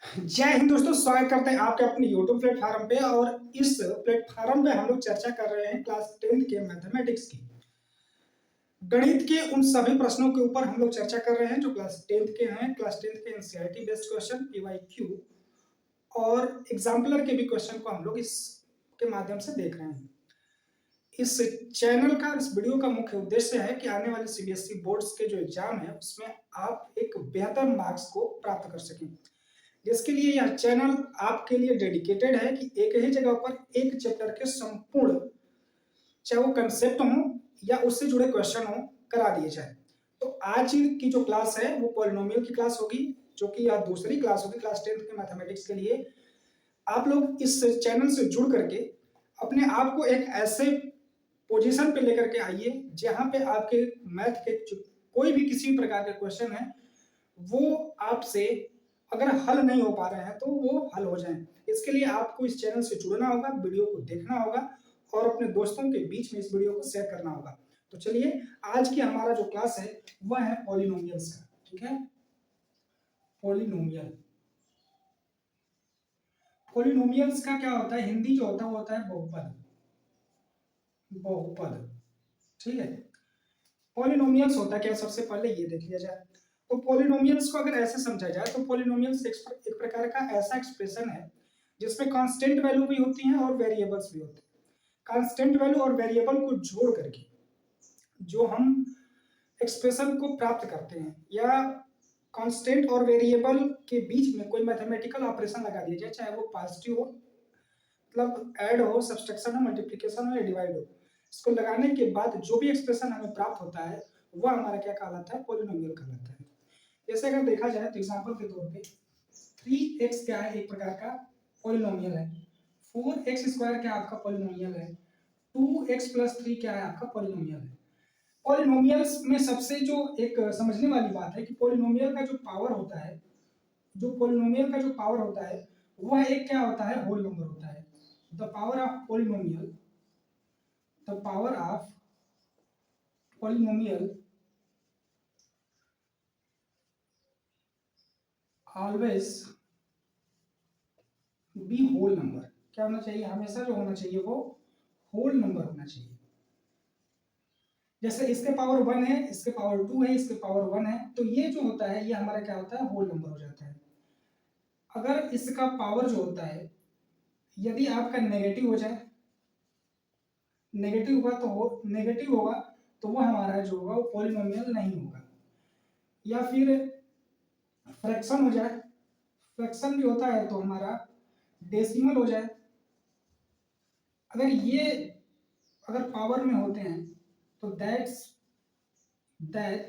जय हिंद दोस्तों, स्वागत करते हैं आपके अपने YouTube प्लेटफॉर्म पे। और इस प्लेटफॉर्म पे हम लोग चर्चा कर रहे हैं क्लास 10th के मैथमेटिक्स की, गणित के उन सभी प्रश्नों के ऊपर हम लोग चर्चा कर रहे हैं जो क्लास 10th के हैं। क्लास 10th के एनसीईआरटी बेस्ड क्वेश्चन, पीवाईक्यू और एग्जाम्पलर के भी क्वेश्चन को हम लोग इसके माध्यम से देख रहे हैं। इस चैनल का, इस वीडियो का मुख्य उद्देश्य है कि आने वाले सीबीएसई बोर्ड्स के जो एग्जाम है उसमें आप एक बेहतर मार्क्स को प्राप्त कर सकें, जिसके लिए यह चैनल आपके लिए डेडिकेटेड है कि एक ही जगह पर एक चैप्टर के संपूर्ण, चाहे वो कंसेप्ट हो या उससे जुड़े क्वेश्चन हो, करा दिए जाए। तो आज की जो क्लास है वो पॉलिनोमियल की क्लास होगी, जो कि यह दूसरी क्लास होगी क्लास 10th के मैथमेटिक्स के लिए। आप लोग इस चैनल से जुड़ करके अपने आप को एक ऐसे पोजीशन पे लेकर के आइए जहां पे आपके मैथ के कोई भी किसी प्रकार के क्वेश्चन है वो आपसे अगर हल नहीं हो पा रहे हैं तो वो हल हो जाएं। इसके लिए आपको इस चैनल से जुड़ना होगा, वीडियो को देखना होगा और अपने दोस्तों के बीच में इस वीडियो को शेयर करना होगा। तो चलिए, आज की हमारा जो क्लास है वह है पॉलिनोमियल्स का। ठीक है, पॉलिनोमियल। पॉलिनोमियल्स का क्या होता है, हिंदी जो होता है वो होता है बहुपद। बहुपद, ठीक है। पॉलिनोमियल्स होता क्या, सबसे पहले ये देख लिया जाए। तो पॉलिनोमियल्स को अगर ऐसे समझा जाए तो पॉलिनोमियल्स एक प्रकार का ऐसा एक्सप्रेशन है जिसमें कांस्टेंट वैल्यू भी होती हैं और वेरिएबल्स भी होते हैं। कांस्टेंट वैल्यू और वेरिएबल को जोड़ करके जो हम एक्सप्रेशन को प्राप्त करते हैं, या कांस्टेंट और वेरिएबल के बीच में कोई मैथमेटिकल ऑपरेशन लगा दिया जाए, चाहे वो पॉजिटिव हो, मतलब ऐड हो, सब्सट्रैक्शन हो, मल्टीप्लिकेशन हो या डिवाइड हो, इसको लगाने के बाद जो भी एक्सप्रेशन हमें प्राप्त होता है वह हमारा क्या कहलाता है, पॉलिनोमियल कहलाता है। जैसे अगर देखा जाए तो एग्जांपल के तौर पे 3x क्या है, एक प्रकार का पॉलिनोमियल है। 4x स्क्वायर क्या आपका पॉलिनोमियल है। 2x+3 क्या है आपका पॉलिनोमियल है। पॉलिनोमियल्स में सबसे जो एक समझने वाली बात है कि पॉलिनोमियल का जो पावर होता है, जो पॉलिनोमियल का जो पावर होता है वह एक क्या होता है, होल नंबर होता है। The power of polynomial, the power of polynomial always be whole number. क्या होना चाहिए, हमेशा जो होना चाहिए वो होल नंबर होना चाहिए। जैसे इसके पावर 1 है, इसके पावर 2 है, इसके पावर 1 है, तो ये जो होता है ये हमारा क्या होता है, होल नंबर हो जाता है। अगर इसका पावर जो होता है यदि आपका नेगेटिव हो जाए, नेगेटिव होगा तो नेगेटिव होगा तो वो हमारा जो होगा वो पॉलिनोमियल नहीं होगा। या फिर फ्रैक्शन हो जाए, फ्रैक्शन भी होता है तो हमारा डेसिमल हो जाए। अगर ये अगर पावर में होते हैं तो दैट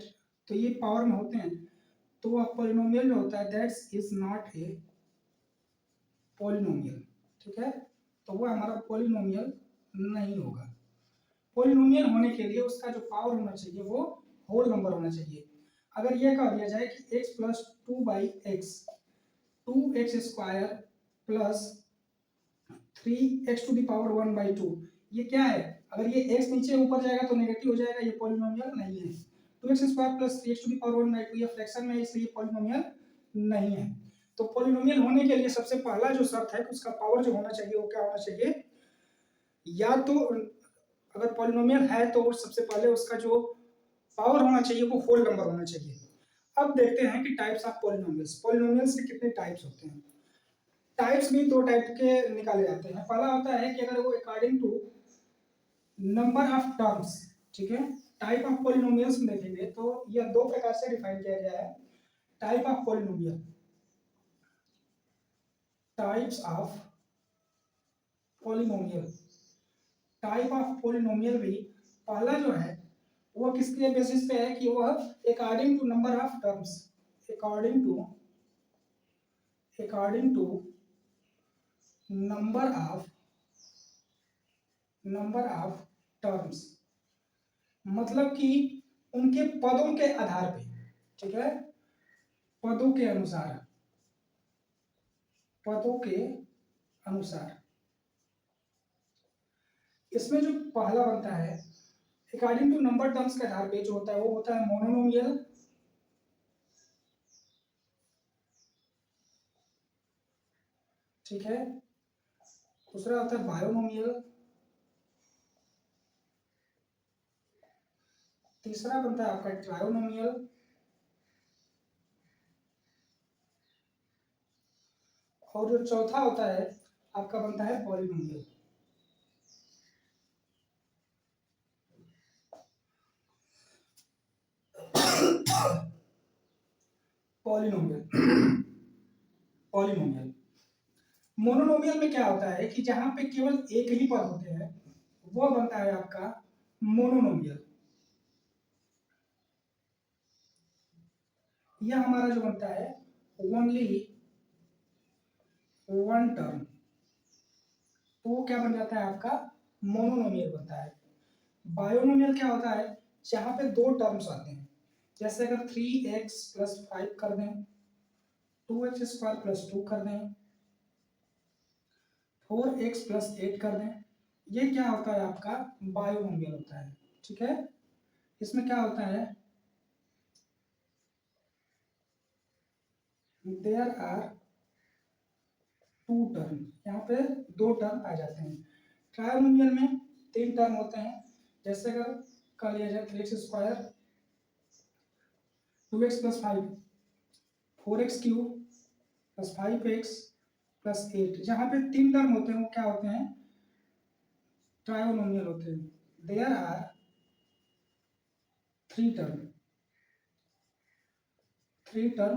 तो ये पावर में होते हैं तो वह पॉलिनोमियल जो होता है that's is not a polynomial. ठीक है, तो वह हमारा पॉलिनोमियल नहीं होगा। पॉलिनोमियल होने के लिए उसका जो पावर होना चाहिए वो होल नंबर होना चाहिए। अगर यह कह दिया जाए कि x+2/x, 2x² प्लस 3x⁻1/2, ये क्या है, अगर ये x नीचे ऊपर जाएगा तो नेगेटिव हो जाएगा, ये पॉलिनोमियल नहीं है। 2x² प्लस 3x⁻1/2 ये फ्रैक्शन में है, इसलिए पॉलिनोमियल नहीं है। तो पॉलिनोमियल होने के लिए सबसे पहला जो शर्त है कि उसका पावर जो होना चाहिए वो क्या होना चाहिए, या तो अगर पॉलिनोमियल है तो सबसे पहले उसका जो पावर होना चाहिए वो होल नंबर होना चाहिए। अब देखते हैं कि टाइप्स ऑफ पॉलिनोमियल्स, पॉलिनोमियल्स के कितने टाइप्स होते हैं। टाइप्स भी दो टाइप के निकाले जाते हैं। पहला होता है कि अगर वो according to number of terms, ठीक है। टाइप ऑफ पॉलिनोमियल्स में देखेंगे तो यह दो प्रकार से डिफाइन किया गया है। Type of polynomial, types of polynomial, type of polynomial भी पहला जो है वह किसके बेसिस पे है कि वह according to number of terms, according to number of terms, मतलब कि उनके पदों के आधार पे। ठीक है, पदों के अनुसार, पदों के अनुसार। इसमें जो पहला बनता है अकॉर्डिंग टू नंबर टर्म्स के आधार पे जो होता है वो होता है मोनोनोमियल, ठीक है। दूसरा होता है बायोनोमियल। तीसरा बनता है आपका ट्रायोनोमियल। और जो चौथा होता है आपका बनता है पॉलिनोमियल। पॉलिनोमियल। पॉलिनोमियल। मोनोनोमियल में क्या होता है कि जहां पे केवल एक ही पद होते हैं वो बनता है आपका मोनोनोमियल। यह हमारा जो बनता है ओनली वन टर्म, तो वो क्या बन जाता है आपका मोनोनोमियल बनता है। बायोनोमियल क्या होता है जहां पे दो टर्म्स आते हैं, जैसे अगर 3x+5 कर दें, 2x² + 2 कर दें, 4x+8 कर दें, ये क्या होता है आपका बायोनोमियल होता है। ठीक है। इसमें क्या होता है देयर आर टू टर्म, यहाँ पे दो टर्म आ जाते हैं। ट्रायोनोमियल में तीन टर्म होते हैं, जैसे अगर कर लिया जाए 3x², 2x+5, 4x³ + 5x + 8, जहाँ पे तीन टर्म होते हैं वो क्या होते हैं ट्रायोनोमियल होते हैं। There are three term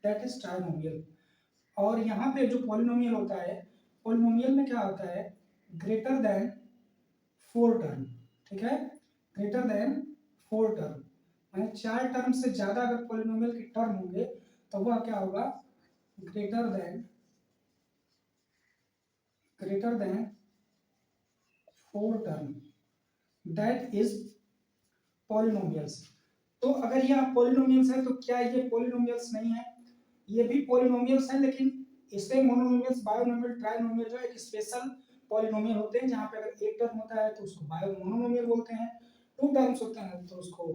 that is trinomial. और यहाँ पे जो पॉलिनोमियल होता है, पॉलिनोमियल में क्या होता है ग्रेटर देन फोर टर्म। ठीक है, ग्रेटर देन फोर टर्म, यानी चार टर्म से ज्यादा अगर पॉलिनोमियल के टर्म होंगे तो वह क्या होगा greater than four term, that is polynomials. तो अगर यह पॉलिनोमियल्स है तो क्या ये पॉलिनोमियल्स नहीं है, ये भी पॉलिनोमियल्स हैं, लेकिन इससे मोनोनोमियल्स बायोनोमियल ट्राइनोमियल जो एक स्पेशल पॉलिनोमियल होते हैं, जहाँ पे अगर एक टर्म होता है तो उसको बायो मोनोनोमियल बोलते हैं, टू टर्म्स होते हैं तो उसको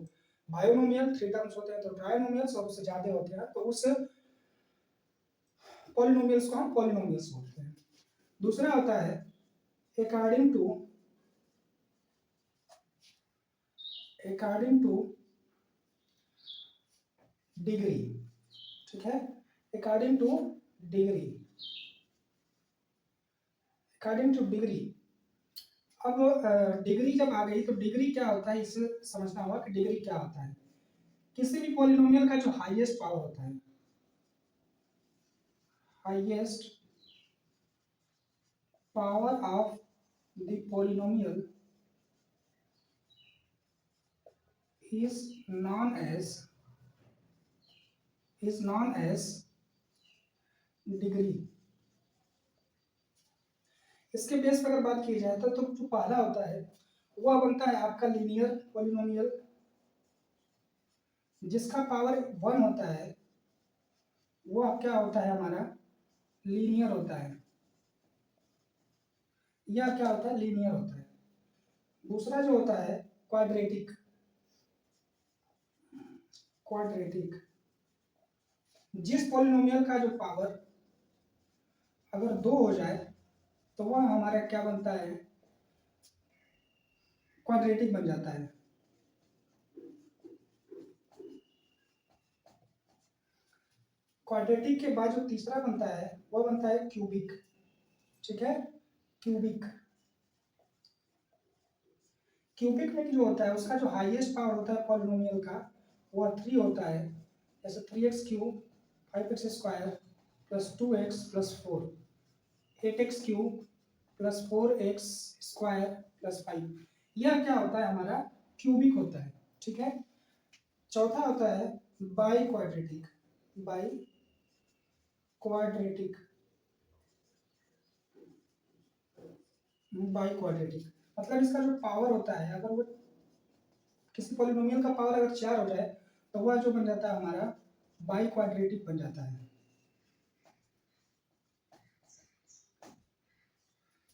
बायोनोमियल, थ्री टर्म्स होते हैं तो ट्राइनोमियल्स, और उससे ज्यादा होते हैं तो उस पॉलिनोमियल्स को हम पॉलिनोमियल्स बोलते हैं। दूसरा होता है अकॉर्डिंग टू डिग्री। ठीक है, according two degree, according two degree. अब डिग्री जब आ गई तो डिग्री क्या होता है इसे समझना होगा कि डिग्री क्या होता है। किसी भी पॉलिनोमियल का जो हाईएस्ट पावर होता है, highest power of the polynomial is known as degree. इसके बेस पर अगर बात की जाए तो जो पहला होता है वह बनता है आपका लीनियर पॉलिनोमियल, जिसका पावर वन होता है वो क्या होता है हमारा लीनियर होता है, यह क्या होता है लीनियर होता है। दूसरा जो होता है क्वाड्रेटिक, जिस पॉलिनोमियल का जो पावर अगर दो हो जाए तो वह हमारा क्या बनता है क्वाड्रेटिक बन जाता है। क्वाड्रेटिक के बाद जो तीसरा बनता है वह बनता है क्यूबिक। ठीक है, क्यूबिक। क्यूबिक में जो होता है उसका जो हाईएस्ट पावर होता है पॉलिनोमियल का वह थ्री होता है, जैसे 3x³ 5x² + 2x + 4, 8x³ + 4x² + 5, यह क्या होता है हमारा क्यूबिक होता है। ठीक है। चौथा होता है by quadratic, by quadratic, by quadratic मतलब इसका जो पावर होता है अगर वो किसी पॉलिनोमियल का पावर अगर चार हो जाए तो वह जो बन जाता है हमारा बाई क्वाड्रेटिक बन जाता है।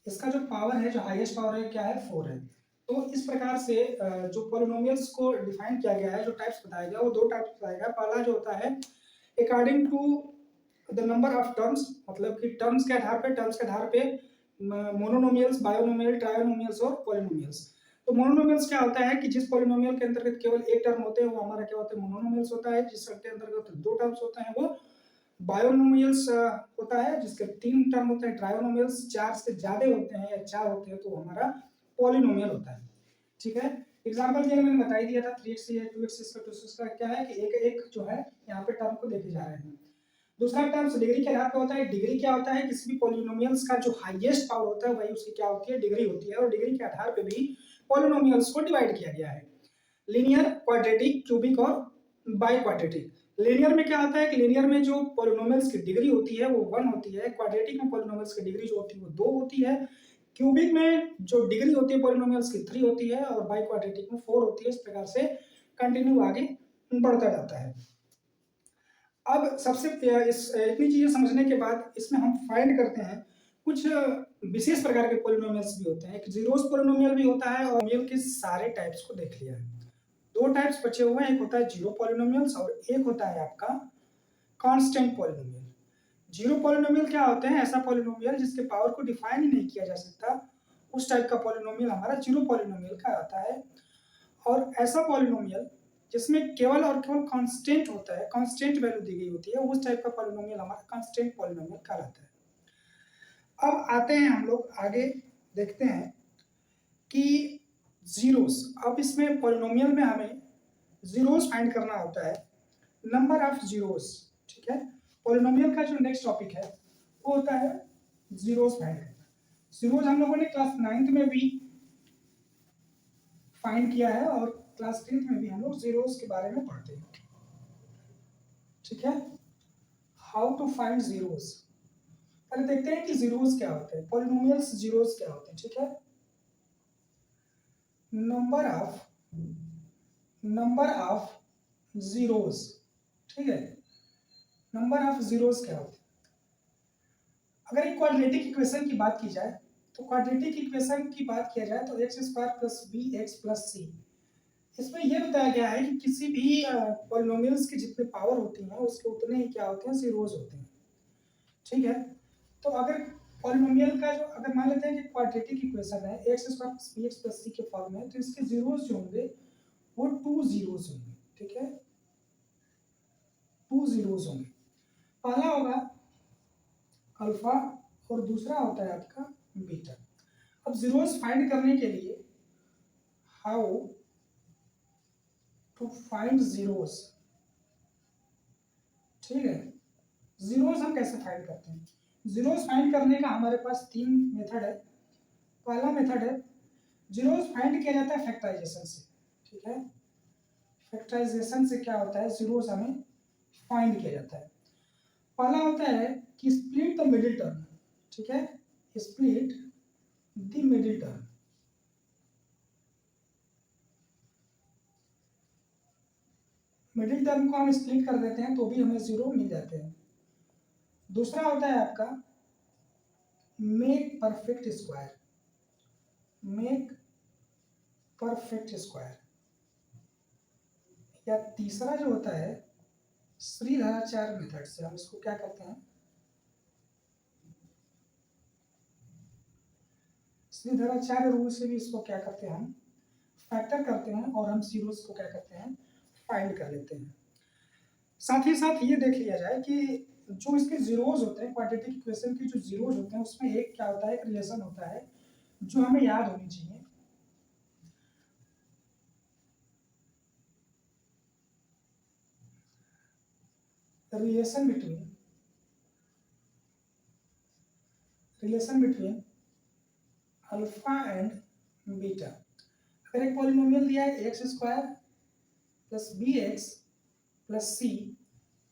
इसका जो पावर है, जो हाईएस्ट पावर है क्या है फोर है। तो इस प्रकार से जो पॉलिनोमियल्स को डिफाइन किया गया है, जो टाइप्स बताया गया वो दो टाइप्स बताया गया। पहला जो होता है according to the number of terms, मतलब कि टर्म्स के आधार पे मोनोनोमियल्स, बायोनोमियल, ट्रायोनोमियल्स और पॉलिनोमियल्स। तो मोनोनोमियल्स क्या होता है कि जिस पॉलिनोमियल के अंतर्गत केवल एक टर्म होते हैं वो हमारा क्या होता है, मोनोनोमियल्स होता है। जिसके अंतर्गत दो टर्म्स होते हैं वो बायोनोमियल्स होता है। जिसके तीन टर्म होते हैं ट्रायोनोमियल्स, चार से ज्यादा होते हैं या चार होते हैं तो हमारा पॉलिनोमियल होता है। ठीक है, एग्जांपल के लिए मैंने बता ही दिया था 3x या 2x इसका 2x का क्या है कि एक एक जो है यहाँ पे टर्म को लेके जा रहे हैं। दूसरा टर्म्स डिग्री के आधार पे होता है। डिग्री क्या होता है, किसी भी पॉलिनोमियल्स का जो हाईएस्ट पावर होता है वही उसकी क्या होती है, डिग्री होती है। और डिग्री के आधार पे भी पॉलिनोमियल्स को डिवाइड किया गया है, लीनियर, क्वाड्रेटिक, क्यूबिक और बाई क्वाड्रेटिक। लीनियर में क्या होता है कि लीनियर में जो पॉलिनोमियल्स की डिग्री होती है वो 1 होती है। क्वाड्रेटिक में पॉलिनोमियल्स की डिग्री जो होती है वो 2 होती है। क्यूबिक में जो डिग्री होती है पॉलिनोमियल्स की 3 होती है और बाई क्वाड्रेटिक में 4 होती है। इस प्रकार से कंटिन्यू आगे बढ़ता जाता है। अब सबसे इतनी चीजें समझने के बाद इसमें हम फाइंड करते हैं कुछ विशेष प्रकार के पॉलिनोमियल्स भी होते हैं। एक जीरोस पॉलिनोमियल भी होता है और पॉलिनोमियल के सारे टाइप्स को देख लिया है। दो टाइप्स बचे हुए हैं, एक होता है जीरो पॉलिनोमियल्स और एक होता है आपका कांस्टेंट पॉलिनोमियल। जीरो पॉलिनोमियल क्या होते हैं, ऐसा पॉलिनोमियल जिसके पावर को डिफाइन ही नहीं किया जा सकता, उस टाइप का पॉलिनोमियल हमारा जीरो पॉलिनोमियल का आता है। और ऐसा पॉलिनोमियल जिसमें केवल और केवल कांस्टेंट होता है, कांस्टेंट वैल्यू दी गई होती है, उस टाइप का पॉलिनोमियल हमारा कांस्टेंट पॉलिनोमियल कहलाता है। अब आते हैं हम लोग आगे, देखते हैं कि जीरोस। अब इसमें पॉलिनोमियल में हमें जीरोस फाइंड करना होता है, नंबर ऑफ जीरोस। ठीक है, पॉलिनोमियल का जो नेक्स्ट टॉपिक है वो होता है जीरोस फाइंड करना। जीरोस हम लोगों ने क्लास 9th में भी फाइंड किया है और क्लास 10th में भी हम लोग जीरोस के बारे में पढ़ते हैं। ठीक है, हाउ टू फाइंड जीरोस। पहले देखते हैं कि जीरोस क्या होते हैं, पॉलिनोमियल्स जीरोस क्या होते हैं। ठीक है, नंबर ऑफ जीरोस। ठीक है, नंबर ऑफ जीरोस क्या होते हैं। अगर एक क्वाड्रेटिक इक्वेशन की बात की जाए तो क्वाड्रेटिक इक्वेशन की बात किया जाए तो x square plus b x plus c, इसमें यह बताया गया है कि किसी भी पॉलिनोमियल्स की जितने पावर होती हैं उसके उतने ही क्या होते हैं, जीरोस होते हैं। ठीक है, तो अगर पॉलिनोमियल का जो अगर मान लेते हैं कि क्वाड्रेटिक इक्वेशन है x square plus b x plus c के फॉर्म में, तो इसके जीरोस जो होंगे वो 2 जीरोस होंगे। ठीक है, 2 जीरोस होंगे। पहला होगा अल्फा और दूसरा होता है आपका बीटा। अब जीरोस फाइंड करने के लिए हाउ टू फाइंड जीरोस। ठीक है, जीरोस हम कैसे फाइंड करते हैं। जीरोस फाइंड करने का हमारे पास 3 मेथड है। पहला मेथड है, जीरोस फाइंड किया जाता है फैक्टराइजेशन से। ठीक है, फैक्टराइजेशन से क्या होता है, जीरोस हमें फाइंड किया जाता है। पहला होता है कि स्प्लिट द मिडिल टर्म। ठीक है, split the middle term. Middle term को हम स्प्लिट कर देते हैं तो भी हमें जीरो मिल जाते हैं। दूसरा होता है आपका make perfect square. Make perfect square. या तीसरा जो होता है श्रीधराचार्य मेथड से, हम इसको क्या करते हैं, श्रीधराचार्य रूल से भी इसको क्या करते हैं, हम फैक्टर करते हैं और हम जीरोस को क्या करते हैं, फाइंड कर लेते हैं। साथ ही साथ ये देख लिया जाए कि जो इसके जीरोस होते हैं, क्वाड्रेटिक इक्वेशन के जो जीरोस होते हैं उसमें एक क्या होता है, एक रिलेशन होता है जो हमें याद होनी चाहिए। Relation between alpha and beta. अगर एक पॉलिनोमियल दिया है x square plus b x plus c,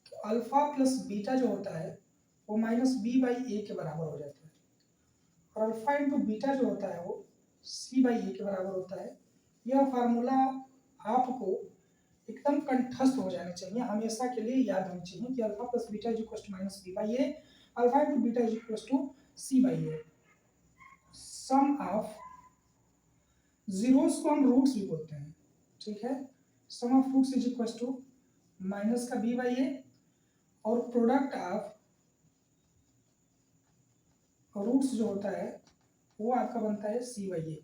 तो अल्फा प्लस बीटा जो होता है वो माइनस बी बाई ए के बराबर हो जाता है और अल्फा इंटू बीटा जो होता है वो सी बाई ए के बराबर होता है। यह फार्मूला आपको एकदम कंठस्थ हो जाना चाहिए, हमेशा के लिए याद होनी चाहिए कि alpha plus beta is equal to minus b by a, alpha into beta is equal to c by a. Sum of zeros को हम रूट्स भी बोलते हैं। ठीक है, sum of roots is equal to minus का बी बाई ए और product of roots जो होता है वो आपका बनता है c/a।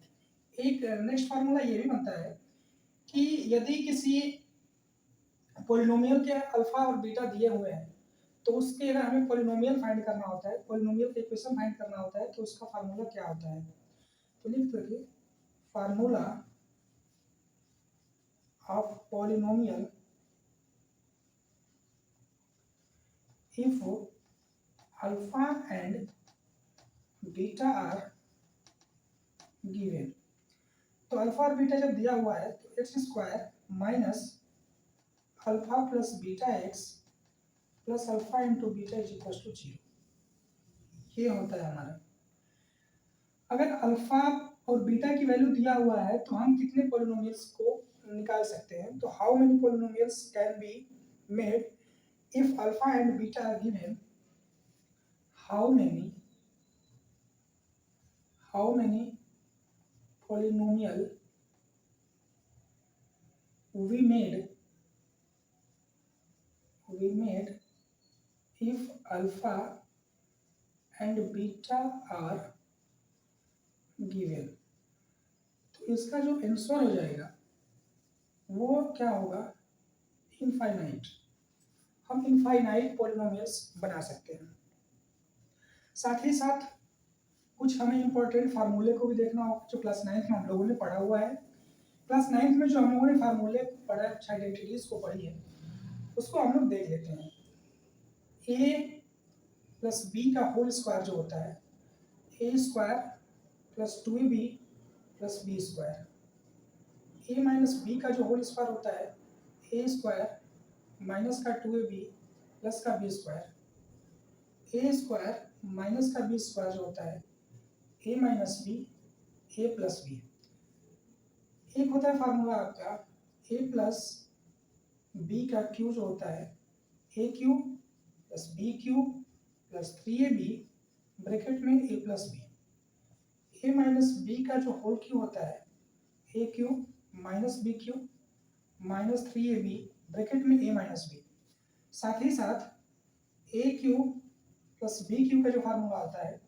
एक नेक्स्ट फार्मूला ये भी बनता है कि यदि किसी पॉलिनोमियल के अल्फा और बीटा दिए हुए हैं तो उसके अगर हमें पॉलिनोमियल फाइंड करना होता है, पॉलिनोमियल का इक्वेशन फाइंड करना होता है, तो उसका फार्मूला क्या होता है? तो लिख दीजिए formula of polynomial if alpha and beta are given. तो अल्फा और बीटा जब दिया हुआ है तो x square minus alpha plus beta x plus alpha into beta is equal to 0, ये होता है हमारा। अगर अल्फा और बीटा की वैल्यू दिया हुआ है तो हम कितने पॉलिनोमियल्स को निकाल सकते हैं? तो how many polynomials can be made if alpha and beta are given? How many polynomial we made if alpha and beta are given? तो इसका जो आंसर हो जाएगा वो क्या होगा? इनफाइनाइट। हम इनफाइनाइट पॉलिनोमियल्स बना सकते हैं। साथ ही साथ कुछ हमें इंपॉर्टेंट फार्मूले को भी देखना होगा जो क्लास 9th में हम लोगों ने पढ़ा हुआ है। क्लास 9th में जो हम लोगों ने फार्मूले पढ़ा, आइडेंटिटीज को पढ़ी है, उसको हम लोग देख लेते हैं। a प्लस बी का होल स्क्वायर जो होता है a square plus 2ab plus b square, a minus b का जो होल स्क्वायर होता है a स्क्वायर माइनस का 2ab प्लस का b square, a square minus का बी स्क्वायर जो होता है a minus b a plus b. एक होता है फार्मूला आपका a प्लस बी का क्यू जो होता है a cube plus b cube plus 3ab bracket में a plus b. a minus b का जो होल क्यू होता है a cube minus b cube minus 3ab bracket में a माइनस बी। साथ ही साथ a cube plus b cube का जो फार्मूला आता है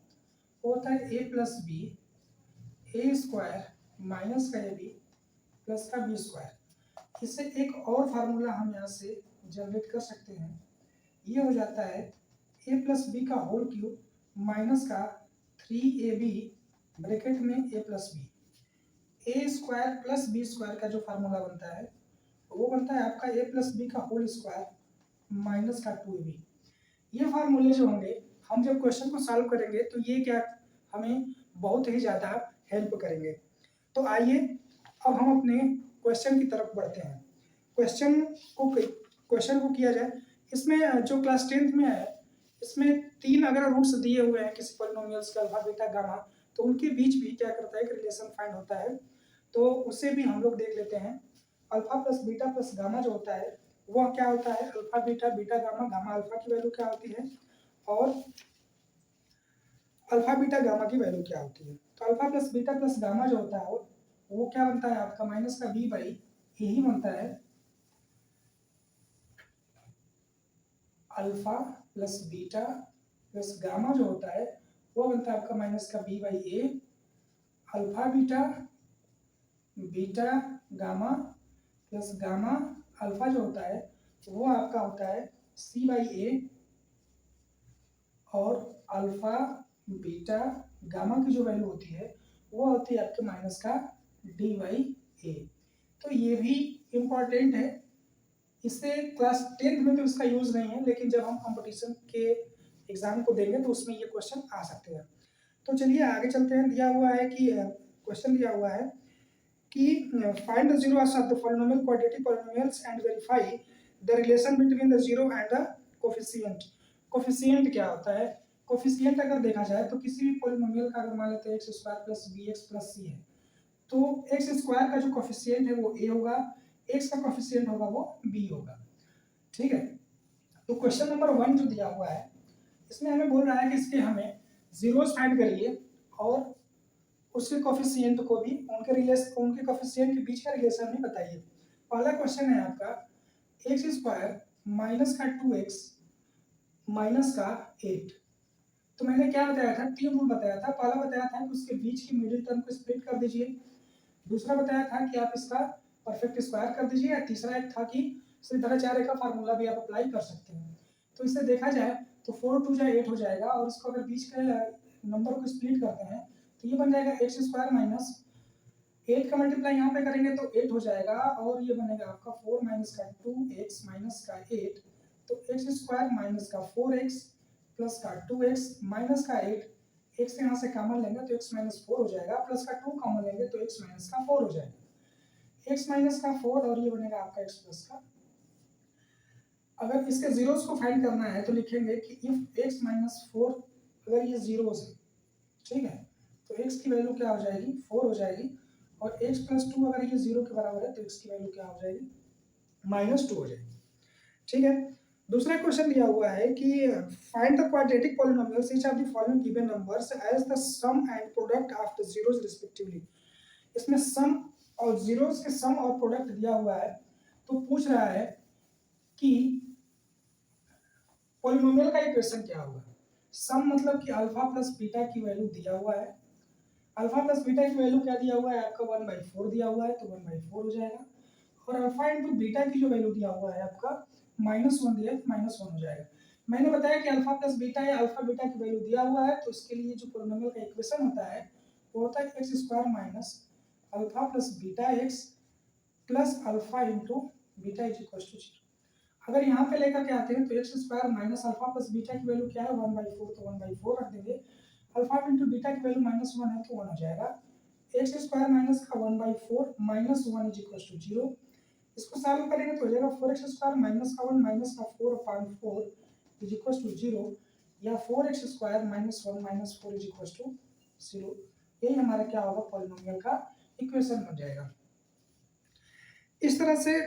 वो होता है a plus b a square minus का ab प्लस का बी स्क्वायर। इससे एक और फार्मूला हम यहाँ से जनरेट कर सकते हैं, ये हो जाता है a प्लस बी का होल क्यूब माइनस का 3ab ब्रैकेट में a plus b. a square plus b square का जो फार्मूला बनता है वो बनता है आपका a प्लस बी का होल स्क्वायर माइनस का 2ab। ये फार्मूले जो होंगे हम जब क्वेश्चन को सॉल्व करेंगे तो ये क्या हमें बहुत ही ज़्यादा हेल्प करेंगे। तो आइए अब हम अपने क्वेश्चन की तरफ बढ़ते हैं। क्वेश्चन को किया जाए। इसमें जो क्लास 10th में है इसमें 3 अगर रूट्स दिए हुए हैं किसी पॉलिनोमियल्स का अल्फा बीटा गामा, तो उनके बीच भी क्या करता है एक रिलेशन फाइंड होता है, तो उसे भी हम लोग देख लेते हैं। Alpha plus beta plus gamma जो होता है वह क्या होता है? Alpha beta beta gamma, gamma alpha की वैल्यू क्या होती है और अल्फा बीटा गामा की वैल्यू क्या होती है। तो alpha plus beta plus gamma जो होता है वो क्या बनता है आपका माइनस का बी बाई ए ही बनता है। Alpha plus beta plus gamma जो होता है वो बनता है आपका माइनस का b by a. Alpha beta beta gamma plus gamma alpha जो होता है वो आपका होता है सी बाई ए, और अल्फा बीटा गामा की जो वैल्यू होती है वो होती है आपके माइनस का डी बाई ए। तो ये भी इम्पॉर्टेंट है, इससे क्लास 10th में तो इसका यूज़ नहीं है, लेकिन जब हम कंपटीशन के एग्जाम को देंगे तो उसमें ये क्वेश्चन आ सकते हैं। तो चलिए आगे चलते हैं। दिया हुआ है कि क्वेश्चन दिया हुआ है कि find the zero of the polynomial quadratic polynomials and verify the relation between the zero and the coefficient. Coefficient क्या होता है? कोफिशिएंट अगर देखा जाए तो किसी भी पॉलिनोमियल का अगर मान लेते हैं x square plus b x plus c है, तो एक्स स्क्वायर का जो कोफिशिएंट है वो ए होगा, एक्स का कोफिशिएंट होगा वो बी होगा। ठीक है, तो क्वेश्चन नंबर 1 जो दिया हुआ है इसमें हमें बोल रहा है कि इसके हमें जीरोस फाइंड करिए और उसके कोफिशिएंट को भी उनके कोफिशिएंट के बीच का रिलेशन भी बताइए। पहला क्वेश्चन है आपका एक्स स्क्वायर माइनस का 2x माइनस का 8, तो मैंने क्या बताया था, 3 रूल बताया था। पहला बताया था कि उसके बीच की मिडिल टर्म को स्प्लिट कर दीजिए, दूसरा बताया था कि आप इसका परफेक्ट स्क्वायर कर दीजिए, या तीसरा एक था कि सीधा का फार्मूला भी आप अप्लाई कर सकते हैं। तो इससे देखा जाए तो 4 2 जा 8 हो जाएगा, और इसको अगर बीच के नंबर को स्प्लिट करते हैं तो ये बन जाएगा एक्स स्क्वायर माइनस 8 का मल्टीप्लाई यहाँ पे करेंगे तो 8 हो जाएगा, और ये बनेगा आपका 4 माइनस का 2x माइनस का 8, तो एक्स स्क्वायर माइनस का 4x प्लस का 2x माइनस का 8, x यहाँ से कॉमन लेंगे तो x माइनस 4 हो जाएगा, प्लस का 2 कॉमन लेंगे तो x माइनस का 4 हो जाएगा, x माइनस का 4, और ये बनेगा आपका x प्लस का। अगर इसके जीरोस को फाइंड करना है तो लिखेंगे कि इफ x माइनस 4, अगर ये जीरोस है, ठीक है, तो x की वैल्यू क्या हो जाएगी, 4 हो जाएगी, और x प्लस 2 अगर ये 0 के बराबर है तो x की वैल्यू क्या हो जाएगी, -2 हो जाएगी। ठीक है, दूसरा क्वेश्चन दिया हुआ है कि find the quadratic polynomials each of the following given numbers as the sum and product of the zeroes respectively. इसमें सम और जीरोस के सम और प्रोडक्ट दिया हुआ है, तो पूछ रहा है कि पॉलिनोमियल का इक्वेशन क्या होगा। सम मतलब कि अल्फा प्लस बीटा की वैल्यू दिया हुआ है, अल्फा प्लस बीटा की वैल्यू क्या दिया हुआ है आपका 1/4 दिया हुआ है, तो 1/4 हो जाएगा, और अल्फा इंटू बीटा की जो वैल्यू दिया हुआ है आपका -1 दिया है, -1 हो जाएगा। मैंने बताया कि अल्फा प्लस बीटा या अल्फा बीटा की वैल्यू दिया हुआ है, तो इसके लिए जो पॉलिनोमियल का इक्वेशन होता है वो होता है x square minus alpha plus beta x plus alpha into beta is equal to 0। अगर यहाँ पे लेकर के आते हैं तो x square minus alpha plus beta की वैल्यू क्या है 1/4, तो 1/4 रख देंगे, अल्फा इंटू बीटा की वैल्यू -1 है तो 1 हो जाएगा, एक्स स्क्वायर माइनस का 1/4 -1 इज इक्वल टू 0। इसको सॉल्व करेंगे तो हो जाएगा 4x स्क्वायर माइनस का 1 माइनस का 4/4 इज इक्वल टू 0, या 4x square minus 1 minus 4 is equal to 0। यही हमारा क्या होगा, पॉलिनोमियल का इक्वेशन बन जाएगा। इस तरह से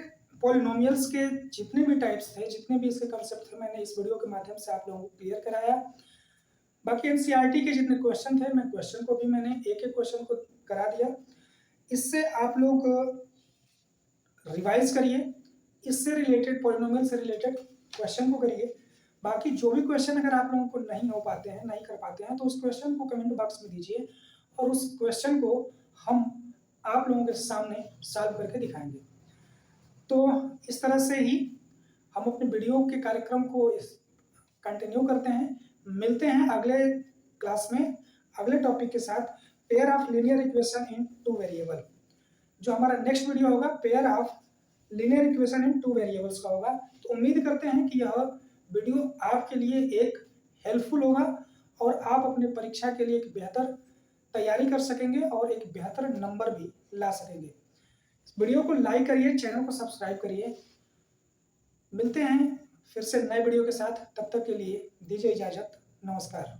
पॉलिनोमियल्स के जितने भी टाइप्स थे, जितने भी इसके कंसेप्ट थे, मैंने इस वीडियो के माध्यम से आप लोगों को क्लियर कराया। बाकी एनसीईआरटी के जितने क्वेश्चन थे, मैं क्वेश्चन को भी मैंने एक एक क्वेश्चन को करा दिया। इससे आप लोग रिवाइज करिए, इससे रिलेटेड पॉलिनोमियल से रिलेटेड क्वेश्चन को करिए। बाकी जो भी क्वेश्चन अगर आप लोगों को नहीं हो पाते हैं, नहीं कर पाते हैं, तो उस क्वेश्चन को कमेंट बॉक्स में दीजिए, और उस क्वेश्चन को हम आप लोगों के सामने सॉल्व करके दिखाएंगे। तो इस तरह से ही हम अपने वीडियो के कार्यक्रम को कंटिन्यू करते हैं। मिलते हैं अगले क्लास में अगले टॉपिक के साथ, pair of linear equation in 2 variable. जो हमारा नेक्स्ट वीडियो होगा pair of linear equation in 2 variables का होगा। तो उम्मीद करते हैं कि यह वीडियो आपके लिए एक हेल्पफुल होगा, और आप अपने परीक्षा के लिए एक बेहतर तैयारी कर सकेंगे और एक बेहतर नंबर भी ला सकेंगे। वीडियो को लाइक करिए, चैनल को सब्सक्राइब करिए। मिलते हैं फिर से नए वीडियो के साथ, तब तक के लिए दीजिए इजाज़त, नमस्कार।